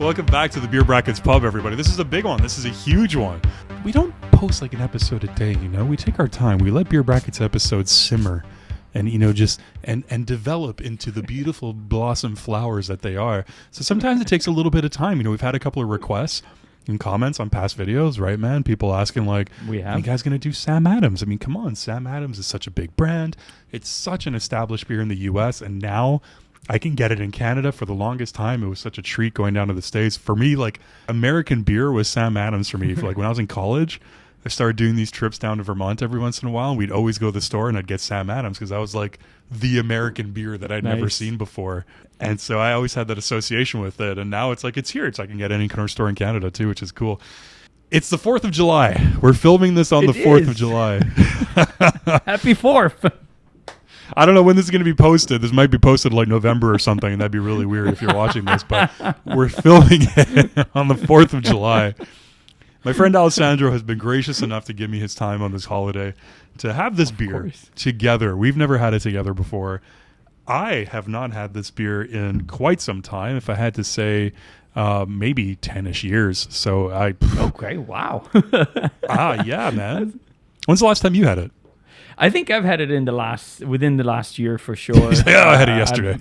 Welcome back to the Beer Brackets Pub, everybody. This is a big one. This is a huge one. We don't post like an episode a day, you know? We take our time. We let Beer Brackets episodes simmer and, you know, just and develop into the beautiful blossom flowers that they are. So sometimes it takes a little bit of time. You know, we've had a couple of requests and comments on past videos, right, man? People asking like, are you guys going to do Sam Adams? I mean, come on. Sam Adams is such a big brand. It's such an established beer in the U.S. And now I can get it in Canada. For the longest time, it was such a treat going down to the States. For me, like, American beer was Sam Adams for me. Like, when I was in college, I started doing these trips down to Vermont every once in a while, and we'd always go to the store and I'd get Sam Adams because that was like the American beer that I'd never seen before. And so I always had that association with it. And now it's like, it's here. It's I can get any kind of store in Canada too, which is cool. It's the 4th of July. We're filming this on the 4th of July. Happy 4th. I don't know when this is going to be posted. This might be posted like November or something, and that'd be really weird if you're watching this. But we're filming it on the 4th of July. My friend Alessandro has been gracious enough to give me his time on this holiday to have this beer together. We've never had it together before. I have not had this beer in quite some time. If I had to say, maybe 10-ish years. So Okay, wow. Yeah, man. When's the last time you had it? I think I've had it within the last year for sure. Yeah, I had it yesterday.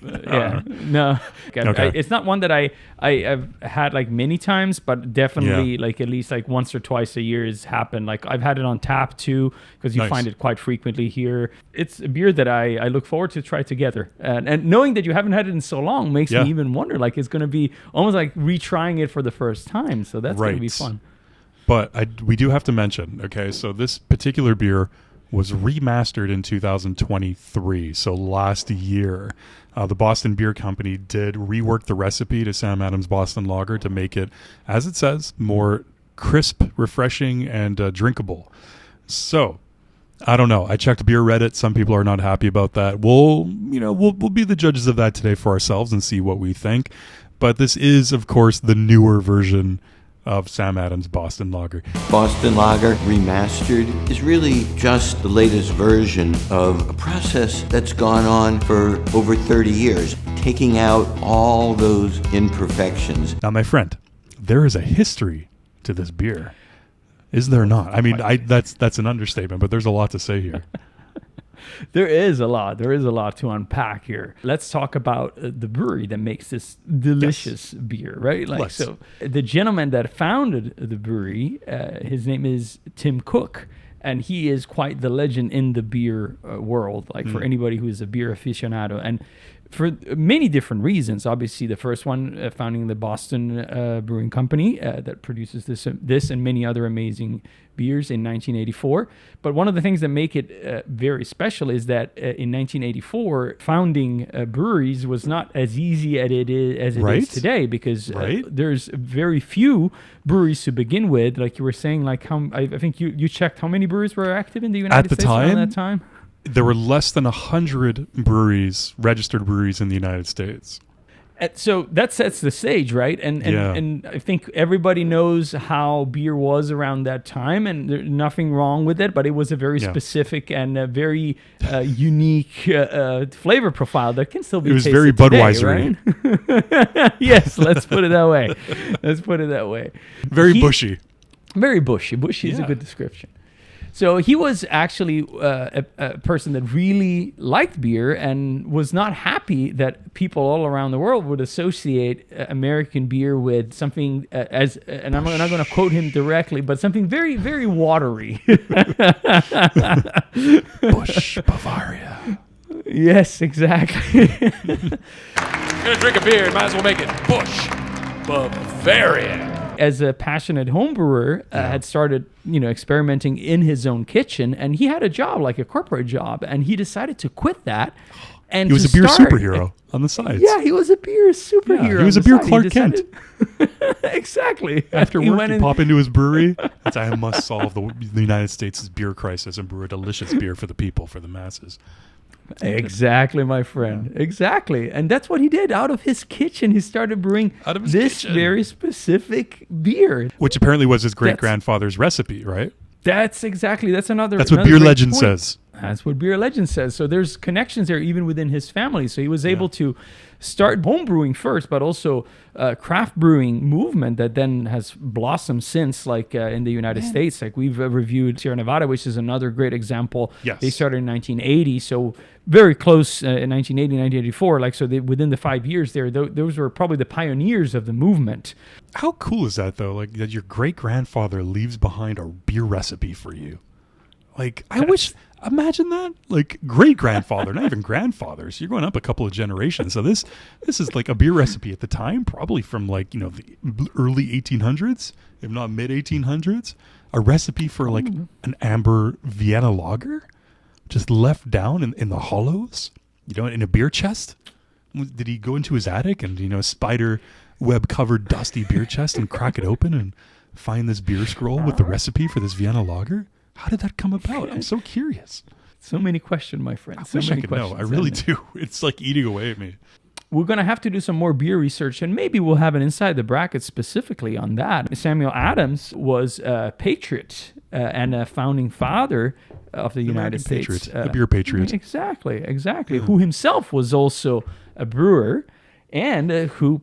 No. Okay. It's not one that I've had like many times, but definitely like at least like once or twice a year has happened. Like I've had it on tap too, because you find it quite frequently here. It's a beer that I look forward to try together. And knowing that you haven't had it in so long makes me even wonder, like it's going to be almost like retrying it for the first time. So that's going to be fun. But we do have to mention, okay, so this particular beer was remastered in 2023, so last year. The Boston Beer Company did rework the recipe to Sam Adams Boston Lager to make it, as it says, more crisp, refreshing, and drinkable. So, I don't know. I checked Beer Reddit. Some people are not happy about that. We'll be the judges of that today for ourselves and see what we think. But this is, of course, the newer version of Sam Adams Boston Lager. Boston Lager Remastered is really just the latest version of a process that's gone on for over 30 years, taking out all those imperfections. Now, my friend, there is a history to this beer. Is there not? I mean, that's an understatement, but there's a lot to say here. There is a lot to unpack here. Let's talk about the brewery that makes this delicious beer, right? So the gentleman that founded the brewery, his name is Tim Cook, and he is quite the legend in the beer world, like for anybody who is a beer aficionado. And for many different reasons. Obviously, the first one, founding the Boston Brewing Company that produces this and many other amazing beers in 1984. But one of the things that make it very special is that in 1984, founding breweries was not as easy as it is today, because there's very few breweries to begin with. Like you were saying, like I think you checked how many breweries were active in the United States around that time? There were less than 100 breweries, registered breweries in the United States. So that sets the stage, right? And I think everybody knows how beer was around that time, and there's nothing wrong with it, but it was a very specific and a very unique flavor profile that can still be tasted very Budweiser-y. Right? Yes, let's put it that way. Very bushy. Very bushy. Bushy is a good description. So he was actually a person that really liked beer and was not happy that people all around the world would associate American beer with something and I'm not going to quote him directly, but something very, very watery. Busch Bavaria. Yes, exactly. You're going to drink a beer, might as well make it Busch Bavaria. As a passionate home brewer, had started, experimenting in his own kitchen, and he had a job, like a corporate job, and he decided to quit that. And he was a beer superhero on the side. Yeah, he was a beer superhero. Yeah, he was a beer Clark Kent. Exactly. After work, he'd pop into his brewery and say, I must solve the United States' beer crisis and brew a delicious beer for the people, for the masses. Exactly, my friend. Yeah. Exactly. And that's what he did. Out of his kitchen, he started brewing this very specific beer. Which apparently was his great-grandfather's recipe, right? That's another what beer legend says. That's what Beer Legend says. So there's connections there even within his family. So he was able to start home brewing first, but also craft brewing movement that then has blossomed since, like in the United States. Like we've reviewed Sierra Nevada, which is another great example. Yes. They started in 1980, so very close in 1980, 1984. Like so, within the 5 years there, those were probably the pioneers of the movement. How cool is that though? Like that your great grandfather leaves behind a beer recipe for you. Like I wish. Imagine that, like great grandfather, not even grandfathers. You're going up a couple of generations. So this is like a beer recipe at the time, probably from like the early 1800s, if not mid 1800s. A recipe for like an amber Vienna lager, just left down in the hollows, in a beer chest. Did he go into his attic and spider web covered dusty beer chest and crack it open and find this beer scroll with the recipe for this Vienna lager? How did that come about? I'm so curious. So many questions, my friend. I wish I could know. I really do. It's like eating away at me. We're going to have to do some more beer research, and maybe we'll have an Inside the Bracket specifically on that. Samuel Adams was a patriot and a founding father of the United States. Patriot, the beer patriot. Exactly. Who himself was also a brewer and who,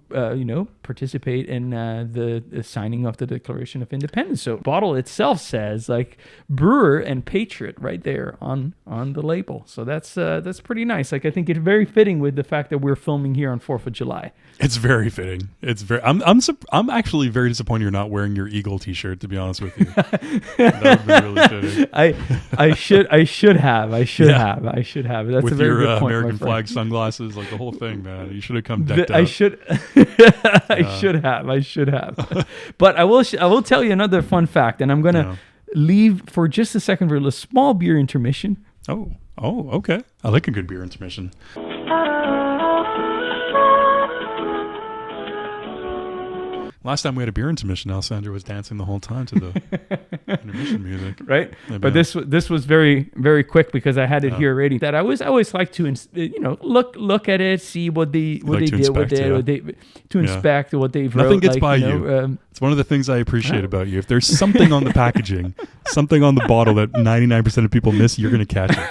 participate in the signing of the Declaration of Independence. So bottle itself says like brewer and patriot right there on the label. So that's pretty nice. Like I think it's very fitting with the fact that we're filming here on 4th of July. It's very fitting. It's very. I'm actually very disappointed you're not wearing your Eagle T-shirt. To be honest with you, that would be really fitting. I should have. That's with a very your good point. American my flag friend. sunglasses, like the whole thing, man. You should have come decked out. I should have. But I will tell you another fun fact, and I'm gonna leave for just a second for a small beer intermission. Oh, okay. I like a good beer intermission. Last time we had a beer intermission, Alessandra was dancing the whole time to the intermission music. Right? But this was very, very quick because I had it here already. That I always like to look at it, see what they did with it, inspect what they've wrote. Nothing gets by you. It's one of the things I appreciate about you. If there's something on the packaging, something on the bottle that 99% of people miss, you're going to catch it. I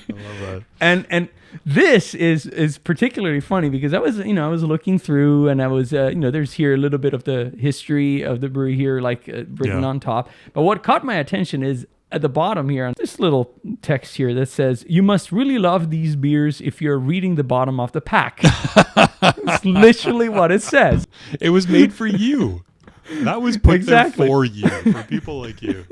love that. And this is particularly funny because I was looking through and I was there's here a little bit of the history of the brewery here written on top. But what caught my attention is at the bottom here on this little text here that says, "You must really love these beers if you're reading the bottom of the pack." It's literally what it says. It was made for you. That was put there for you, for people like you.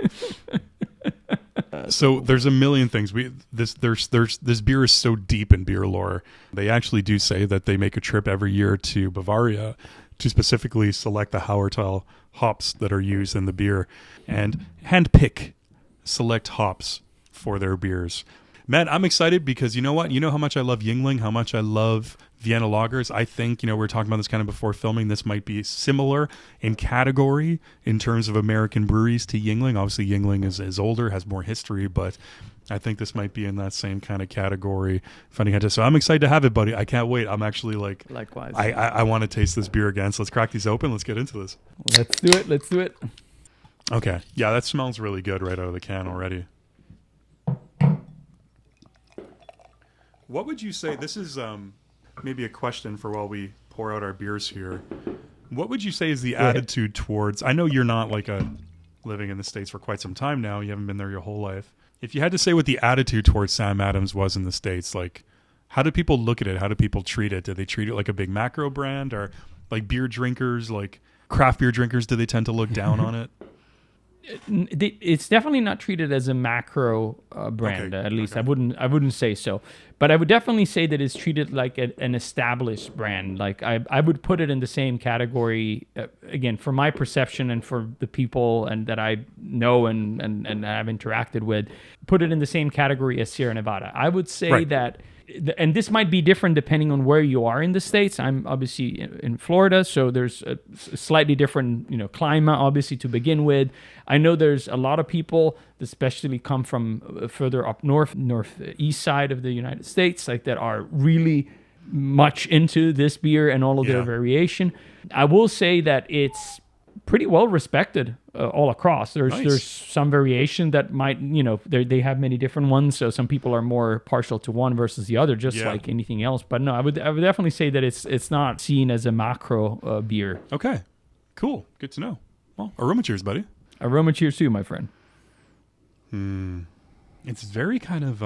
So there's a million things. This beer is so deep in beer lore. They actually do say that they make a trip every year to Bavaria to specifically select the Hauertal hops that are used in the beer and handpick select hops for their beers. Man, I'm excited because you know what? You know how much I love Yuengling, how much I love Vienna lagers. I think, we were talking about this kind of before filming. This might be similar in category in terms of American breweries to Yuengling. Obviously, Yuengling is older, has more history, but I think this might be in that same kind of category. So I'm excited to have it, buddy. I can't wait. I'm actually likewise. I want to taste this beer again. So let's crack these open. Let's get into this. Let's do it. Okay. Yeah, that smells really good right out of the can already. What would you say, this is maybe a question for while we pour out our beers here. What would you say is the attitude towards, I know you're not living in the States for quite some time now. You haven't been there your whole life. If you had to say what the attitude towards Sam Adams was in the States, how do people look at it? How do people treat it? Do they treat it like a big macro brand, or like beer drinkers, like craft beer drinkers? Do they tend to look down on it? It's definitely not treated as a macro brand. At least I wouldn't say so, but I would definitely say that it's treated like an established brand. Like I would put it in the same category again for my perception and for the people and that I know and have interacted with. Put it in the same category as Sierra Nevada. I would say that. And this might be different depending on where you are in the States. I'm obviously in Florida, so there's a slightly different, climate, obviously, to begin with. I know there's a lot of people, especially come from further up northeast side of the United States, that are really much into this beer and all of their variation. I will say that it's pretty well respected all across. There's Nice. there's some variation that might, they have many different ones. So some people are more partial to one versus the other, just Yeah. like anything else. But no, I would definitely say that it's not seen as a macro beer. Okay. Cool. Good to know. Well, Aroma cheers, buddy. Aroma cheers too, my friend. It's very kind of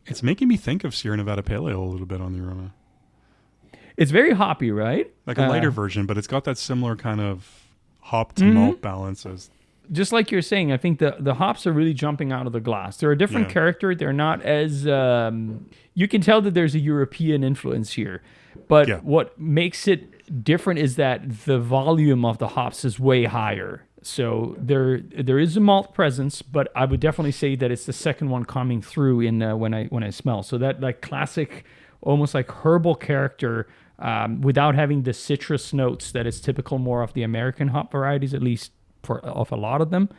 it's making me think of Sierra Nevada Pale Ale a little bit on the aroma. It's very hoppy, right? Like a lighter version, but it's got that similar kind of hop to malt balance as Just like you're saying, I think the hops are really jumping out of the glass. They're a different Yeah. character. They're not as you can tell that there's a European influence here. But Yeah. what makes it different is that the volume of the hops is way higher. So there is a malt presence, but I would definitely say that it's the second one coming through in when I smell. So that like classic, almost like herbal character, without having the citrus notes that is typical more of the American hop varieties, at least of a lot of them.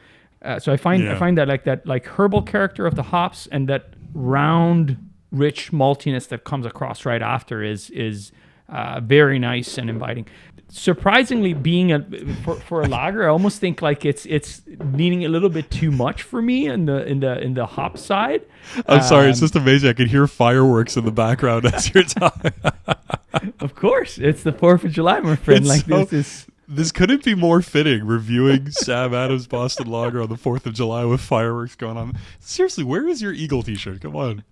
So I find that like herbal character of the hops and that round, rich maltiness that comes across right after is very nice and inviting. Surprisingly, being for a lager, I almost think like it's leaning a little bit too much for me in the hop side. I'm sorry, it's just amazing. I could hear fireworks in the background as you're talking. Of course, it's the 4th of July, my friend. It's Like so- this is. This couldn't be more fitting, reviewing Sam Adams Boston Lager on the 4th of July with fireworks going on. Seriously, where is your Eagle t-shirt? Come on.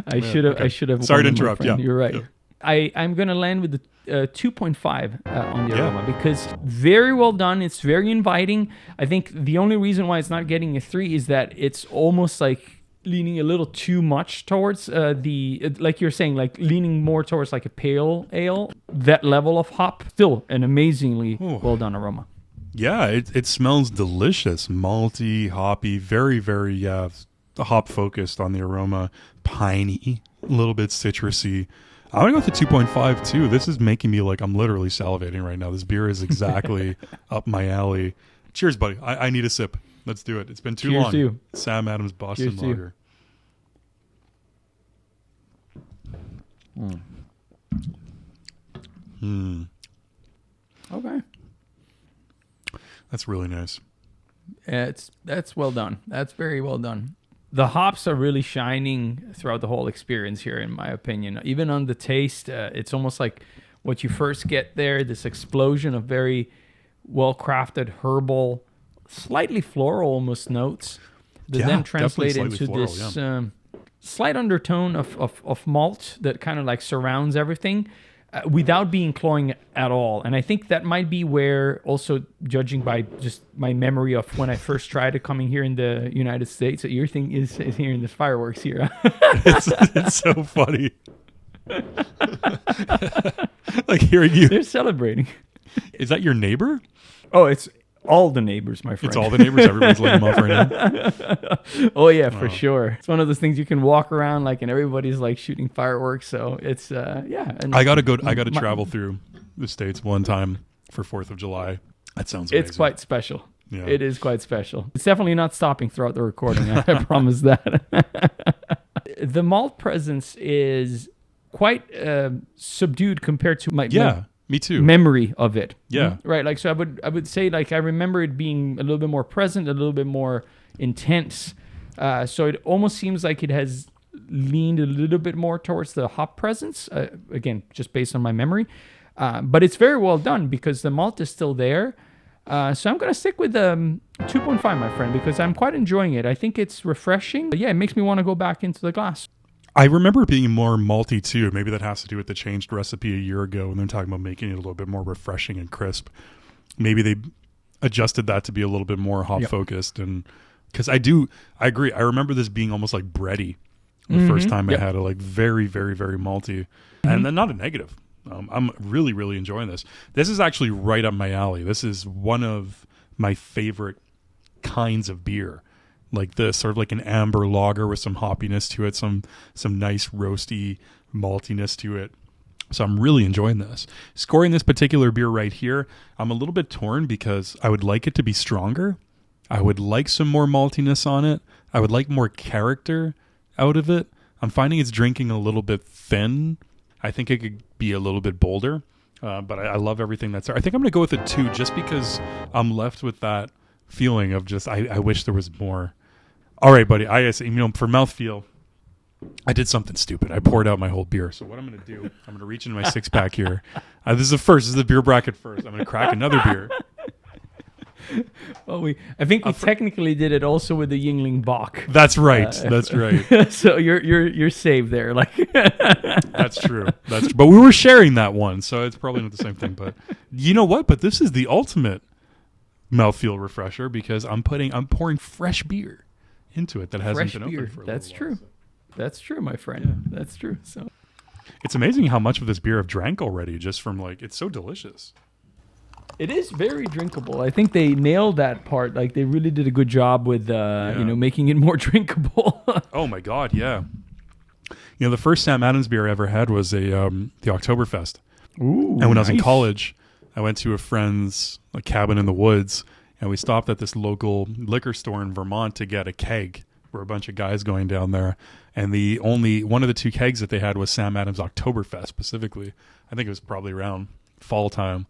I should have. Sorry to worn it, my interrupt, friend. yeah. You're right. Yeah. I'm gonna land with the 2.5 on the Yeah. aroma because very well done. It's very inviting. I think the only reason why it's not getting a 3 is that it's almost like leaning a little too much towards like you're saying, like leaning more towards like a pale ale. That level of hop, still an amazingly well done aroma. Yeah, it smells delicious. Malty, hoppy, very, very hop focused on the aroma. Piney, a little bit citrusy. I'm going to go with the 2.5 too. This is making me like I'm literally salivating right now. This beer is exactly up my alley. Cheers, buddy. I need a sip. Let's do it. It's been too Cheers long. to you. Sam Adams Boston Cheers to you. Lager. Okay. That's really nice. That's well done. That's very well done. The hops are really shining throughout the whole experience here, in my opinion. Even on the taste, it's almost like what you first get there, this explosion of very well-crafted herbal, slightly floral almost notes that Yeah, then definitely translate slightly into floral, this slight undertone of malt that kind of like surrounds everything. Without being cloying at all. And I think that might be where also, judging by just my memory of when I first tried it coming here in the United States, your thing is hearing this fireworks here. It's so funny. Like hearing you. They're celebrating. Is that your neighbor? Oh, it's all the neighbors, my friend. It's all the neighbors. Everybody's letting them off right now. Oh yeah, for sure. It's one of those things you can walk around like, and everybody's like shooting fireworks. So it's yeah. And I gotta travel through the States one time for 4th of July. That sounds amazing. It's quite special. Yeah. It is quite special. It's definitely not stopping throughout the recording. I promise that. The malt presence is quite subdued compared to my me too. memory of it. Yeah. Right. Like, so I would say like I remember it being a little bit more present, a little bit more intense. So it almost seems like it has leaned a little bit more towards the hop presence. Again, just based on my memory. But it's very well done because the malt is still there. So I'm going to stick with 2.5, my friend, because I'm quite enjoying it. I think it's refreshing. But yeah, it makes me want to go back into the glass. I remember it being more malty too. Maybe that has to do with the changed recipe a year ago, and they're talking about making it a little bit more refreshing and crisp. Maybe they adjusted that to be a little bit more hop focused, and because I agree. I remember this being almost like bready the first time I had it, like very, very, very malty, and then not a negative. I'm really, really enjoying this. This is actually right up my alley. This is one of my favorite kinds of beer. Like this, sort of like an amber lager with some hoppiness to it, some nice roasty maltiness to it. So I'm really enjoying this. Scoring this particular beer right here, I'm a little bit torn because I would like it to be stronger. I would like some more maltiness on it. I would like more character out of it. I'm finding it's drinking a little bit thin. I think it could be a little bit bolder. But I love everything that's there. I think I'm going to go with a 2 just because I'm left with that feeling of just, I wish there was more. All right, buddy. For mouthfeel, I did something stupid. I poured out my whole beer. So what I'm going to do, I'm going to reach into my 6-pack here. This is the first. This is the beer bracket first. I'm going to crack another beer. Well, I think we technically did it also with the Yingling Bach. That's right. That's right. So you're saved there. Like That's true. But we were sharing that one, so it's probably not the same thing. But you know what? But this is the ultimate mouthfeel refresher because I'm pouring fresh beer into it that hasn't been opened for a That's little true. while, so. That's true, my friend. Yeah. That's true. So it's amazing how much of this beer I've drank already just from it's so delicious. It is very drinkable. I think they nailed that part. Like they really did a good job with making it more drinkable. Oh my God, yeah. The first Sam Adams beer I ever had was the Oktoberfest. Ooh, and when I was in college, I went to a friend's cabin in the woods, and we stopped at this local liquor store in Vermont to get a keg. We're a bunch of guys going down there, and the only one of the 2 kegs that they had was Sam Adams Oktoberfest specifically. I think it was probably around fall time.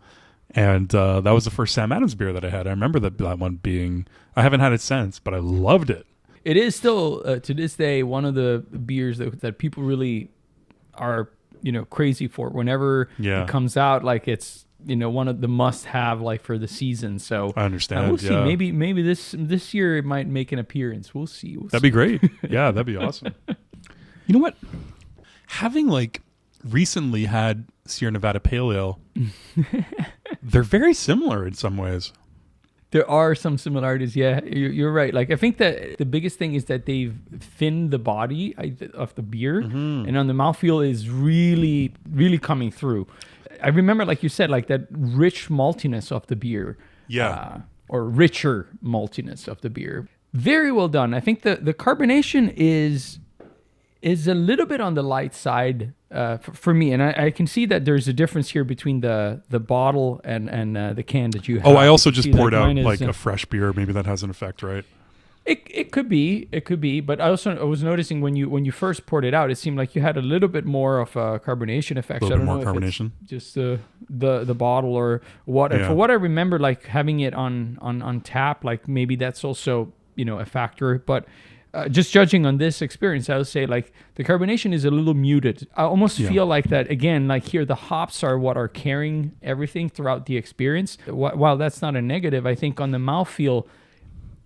And that was the first Sam Adams beer that I had. I remember that one being, I haven't had it since, but I loved it. It is still, to this day, one of the beers that people really are, crazy for. Whenever it comes out, it's, one of the must-have, for the season. So I understand. We'll see. Maybe this year it might make an appearance. We'll see. That'd be great. Yeah, that'd be awesome. You know what? Having recently had Sierra Nevada Pale Ale, they're very similar in some ways. There are some similarities. Yeah, you're right. I think that the biggest thing is that they've thinned the body of the beer, and on the mouthfeel is really, really coming through. I remember, like you said, that rich maltiness of the beer. Yeah. Or richer maltiness of the beer. Very well done. I think the carbonation is a little bit on the light side for me, and I can see that there's a difference here between the bottle and the can that you have. Oh, I also just poured out is, a fresh beer. Maybe that has an effect, right? It could be, but I was noticing when you first poured it out, it seemed like you had a little bit more of a carbonation effect. A little bit more carbonation. Just the bottle or what? And for what I remember, having it on tap, maybe that's also a factor, but. Just judging on this experience, I would say the carbonation is a little muted. I almost feel like that again, here the hops are what are carrying everything throughout the experience. While that's not a negative, I think on the mouthfeel,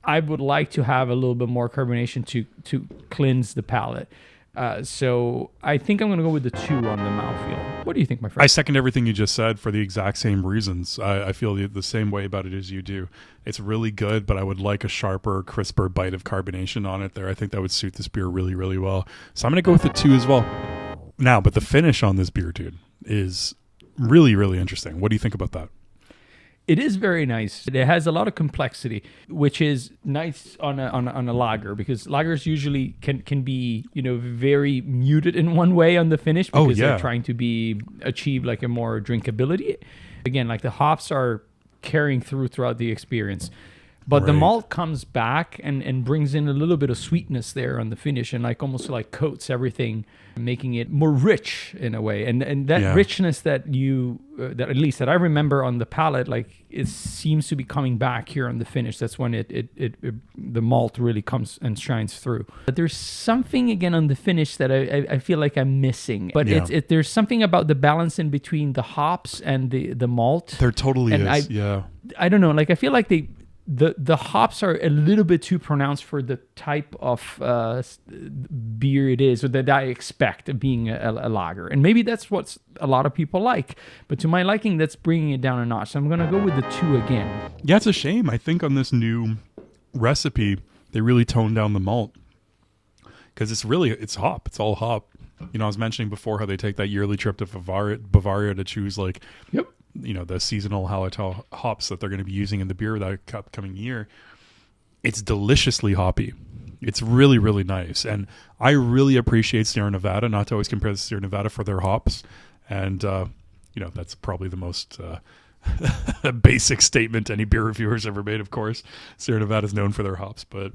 I would like to have a little bit more carbonation to cleanse the palate. So I think I'm going to go with the 2 on the mouthfeel. What do you think, my friend? I second everything you just said for the exact same reasons. I feel the same way about it as you do. It's really good, but I would like a sharper, crisper bite of carbonation on it there. I think that would suit this beer really, really well. So I'm going to go with the 2 as well. Now, but the finish on this beer, dude, is really, really interesting. What do you think about that? It is very nice. It has a lot of complexity, which is nice on a lager, because lagers usually can be very muted in one way on the finish because they're trying to achieve a more drinkability. Again, the hops are carrying throughout the experience. But the malt comes back and brings in a little bit of sweetness there on the finish and almost coats everything, making it more rich in a way. And that richness that that at least that I remember on the palate, it seems to be coming back here on the finish. That's when the malt really comes and shines through. But there's something again on the finish that I feel like I'm missing. But there's something about the balance in between the hops and the malt. There totally is. I don't know. I feel like the hops are a little bit too pronounced for the type of beer it is, or that I expect being a lager. And maybe that's what a lot of people like. But to my liking, that's bringing it down a notch. So I'm going to go with the 2 again. Yeah, it's a shame. I think on this new recipe, they really toned down the malt. Because it's hop. It's all hop. I was mentioning before how they take that yearly trip to Bavaria to choose the seasonal Hallertau hops that they're going to be using in the beer that upcoming year. It's deliciously hoppy. It's really, really nice. And I really appreciate Sierra Nevada, not to always compare the Sierra Nevada for their hops. And, that's probably the most basic statement any beer reviewer's ever made, of course. Sierra Nevada is known for their hops. But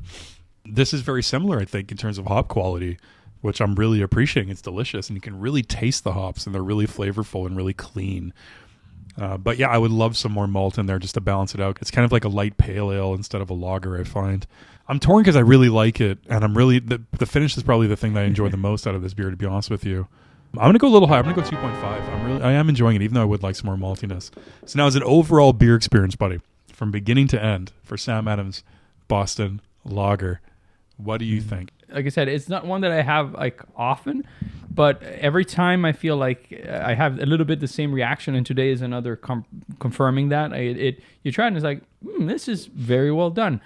this is very similar, I think, in terms of hop quality, which I'm really appreciating. It's delicious. And you can really taste the hops, and they're really flavorful and really clean. But yeah, I would love some more malt in there just to balance it out. It's kind of like a light pale ale instead of a lager, I find. I'm torn because I really like it, and I'm really the finish is probably the thing that I enjoy the most out of this beer, to be honest with you. I'm gonna go a little higher. I'm gonna go 2.5. I am enjoying it, even though I would like some more maltiness. So now, as an overall beer experience, buddy, from beginning to end for Sam Adams Boston Lager, what do you think? Like I said, it's not one that I have like often, but every time I feel like I have a little bit the same reaction, and today is another confirming that. You try and it's like, this is very well done.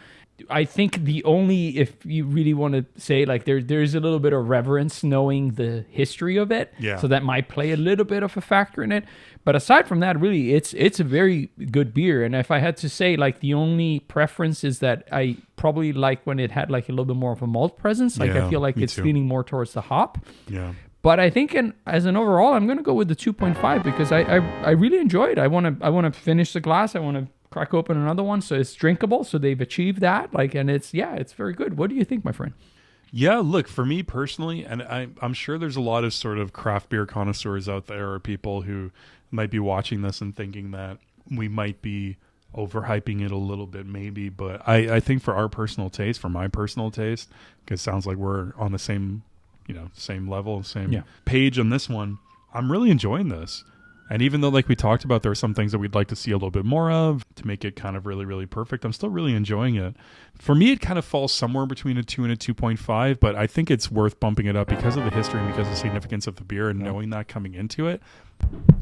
I think the only, if you really want to say, like there's a little bit of reverence knowing the history of it, so that might play a little bit of a factor in it. But aside from that, really, it's a very good beer. And if I had to say, like, the only preference is that I probably like when it had like a little bit more of a malt presence. Like I feel like it's leaning more towards the hop. Yeah. But I think, as an overall, I'm gonna go with the 2.5 because I really enjoy it. I wanna finish the glass. I wanna crack open another one, so it's drinkable. So they've achieved that. Like, and it's very good. What do you think, my friend? Yeah, look, for me personally, and I'm sure there's a lot of sort of craft beer connoisseurs out there, or people who might be watching this and thinking that we might be overhyping it a little bit, maybe. But I think for my personal taste, because it sounds like we're on the same, same level, same page on this one, I'm really enjoying this. And even though, like we talked about, there are some things that we'd like to see a little bit more of to make it kind of really, really perfect, I'm still really enjoying it. For me, it kind of falls somewhere between a 2 and a 2.5, but I think it's worth bumping it up because of the history and because of the significance of the beer and knowing that coming into it.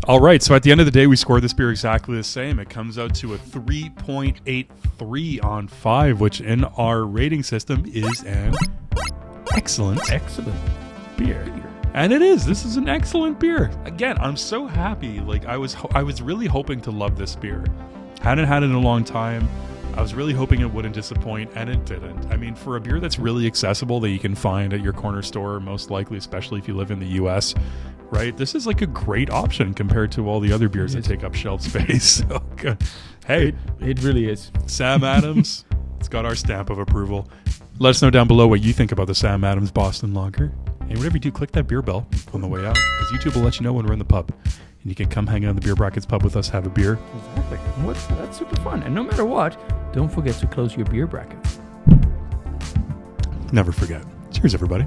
All right, so at the end of the day, we scored this beer exactly the same. It comes out to a 3.83 on 5, which in our rating system is an excellent beer. And it is. This is an excellent beer. Again, I'm so happy. Like I was really hoping to love this beer. Hadn't had it in a long time. I was really hoping it wouldn't disappoint, and it didn't. I mean, for a beer that's really accessible that you can find at your corner store, most likely, especially if you live in the U.S., right? This is like a great option compared to all the other beers that take up shelf space. So, hey, it really is. Sam Adams, it's got our stamp of approval. Let us know down below what you think about the Sam Adams Boston Lager. And whatever you do, click that beer bell on the way out, because YouTube will let you know when we're in the pub. And you can come hang out in the Beer Brackets pub with us, have a beer. Exactly. That's super fun. And no matter what, don't forget to close your beer brackets. Never forget. Cheers, everybody.